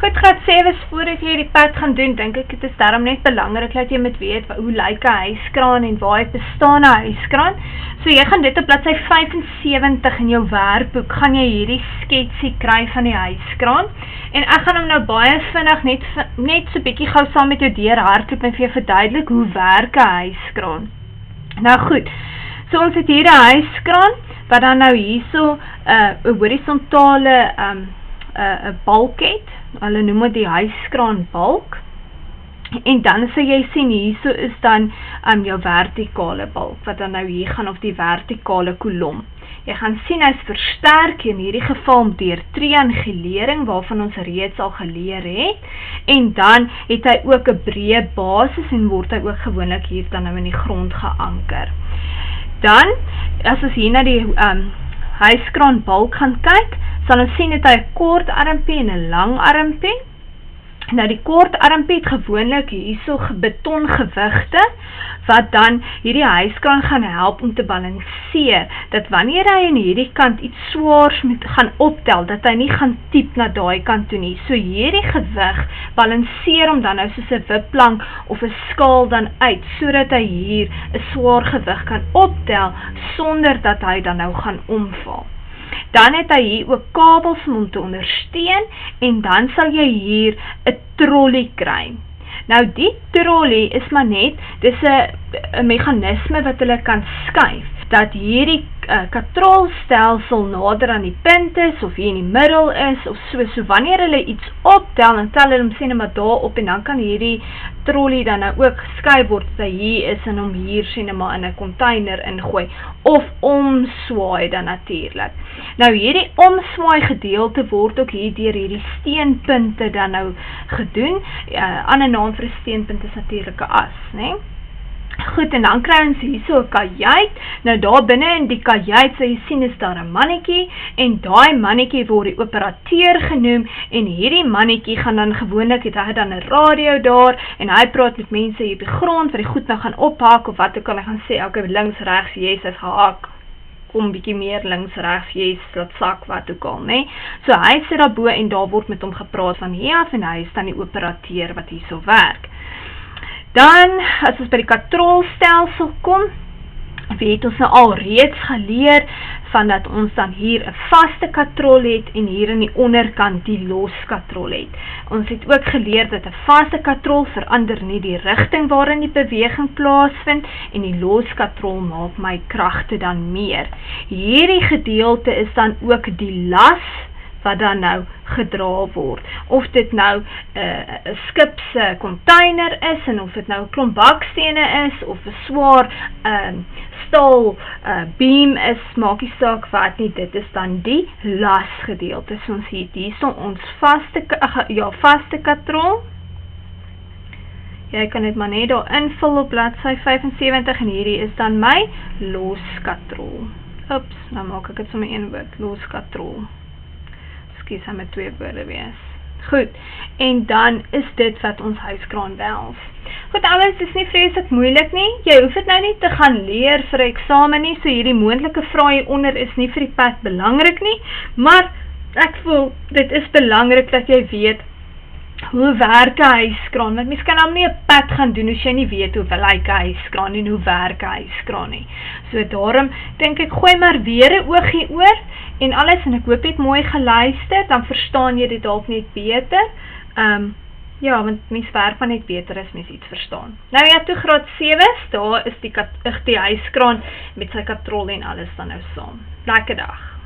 Goed, graad 7 voordat jy die pad gaan doen, dink ek het is daarom net belangrik dat jy moet weet hoe lyk 'n hyskraan en waar het bestaan 'n hyskraan. So jy gaan dit op bladsy 75 in jou werkboek, gaan jy hierdie sketsie kry van die hyskraan. En ek gaan hom nou baie vinnig net so bietjie gou saam met jou deur hardloop en vir jou verduidelik hoe werk 'n hyskraan. Nou goed, so ons het hier 'n hyskraan, wat dan nou hierso 'n horisontale balk het. Hulle noem dit die hyskraan balk. En dan sal jy sien, hierso is dan jou vertikale balk, wat dan nou hier gaan op die vertikale kolom. Jy gaan sien, hy is versterk in hierdie geval deur triangulering, waarvan ons reeds al geleer het. En dan het hy ook 'n breë basis en word hy ook gewoonlik hier dan nou in die grond geanker. Dan, as ons hier na die hyskraan balk gaan kyk, sal ons sien dat hy 'n kort armpie en 'n lang armpie. Nou die kort armpie het gewoonlik hierso betongewigte, wat dan hierdie hyskraan gaan help om te balanseer, dat wanneer hy aan hierdie kant iets swaars gaan optel, dat hy nie gaan tiep na daai kant toe nie. So hierdie gewig balanseer hom dan nou soos 'n wipplank of 'n skaal dan uit, sodat hy hier 'n swaar gewig kan optel, sonder dat hy dan nou gaan omval. Dan het hy hier ook kabels om te ondersteun, en dan sal jy hier 'n trolley kry. Nou die trolley is maar net, dis 'n meganisme wat hulle kan skuif, dat hierdie katrolstelsel nader aan die punt is, of hier in die middel is, of so wanneer hulle iets optel, dan tel hulle hom sê maar daar op, en dan kan hierdie trolley dan nou ook geskuif word, as hy hier is, en hom hier sê maar in 'n container ingooi, of omswaai dan natuurlik. Nou hierdie omswaai gedeelte word ook hier deur hierdie steenpunte dan nou gedoen. Ander naam vir 'n steenpunt is natuurlik 'n as, né? Goed, en dan kry ons hier so 'n kajuit. Nou daar binne in die kajuit, sal jy sien, is daar 'n mannetjie, en daai mannetjie word die operateur genoem, en hierdie mannetjie gaan dan gewoonlik, het hy dan 'n radio daar, en hy praat met mense hier op die grond, wat die goed nou gaan ophaak, of wat ook al, hy gaan sê, okay, links, regs, yes, hy's gehaak, kom bietjie meer links, regs, yes, laat sak, wat ook al, né? So hy sit daar bo, en daar word met hom gepraat van hier af, en hy is dan die operateur wat hier so werk. Dan, as ons by die katrolstelsel kom, het ons nou al reeds geleer, van dat ons dan hier 'n vaste katrol het, en hier in die onderkant die loskatrol het. Ons het ook geleer dat 'n vaste katrol verander nie die rigting waarin die beweging plaasvind, en die loskatrol maak my kragte dan meer. Hierdie gedeelte is dan ook die las, wat dan nou gedra word. Of dit nou 'n skip se container is, en of dit nou 'n klomp bakstene is, of 'n swaar staal beam is, maak nie saak wat nie, dit is dan die lasgedeelte. So ons het hierso ons vaste katrol. Jy kan dit maar net daar invul op bladsy 75, en hierdie is dan my loskatrol. Oeps, nou maak ek dit sommer een woord, loskatrol. Kies hy met 2 woorde wees. Goed, en dan is dit wat ons hyskraan behels. Goed, alles is nie vreeslik moeilik nie. Jy hoef dit nou nie te gaan leer vir 'n eksamen nie, so hierdie moontlike vrae hieronder is nie vir die pad belangrik nie, maar ek voel, dit is belangrik dat jy weet hoe werk 'n hyskraan, want mens kan hom nie 'n pad gaan doen as jy nie weet hoe lyk 'n hyskraan en hoe werk 'n hyskraan nie. So daarom dink ek, gooi maar weer 'n oogie oor en alles, en ek hoop jy het mooi geluister, dan verstaan jy dit dalk net beter. Ja, want mens werk van net beter as mens iets verstaan. Nou ja, toe graad 7, daar is die hyskraan met sy katrol en alles dan nou saam. Lekker dag.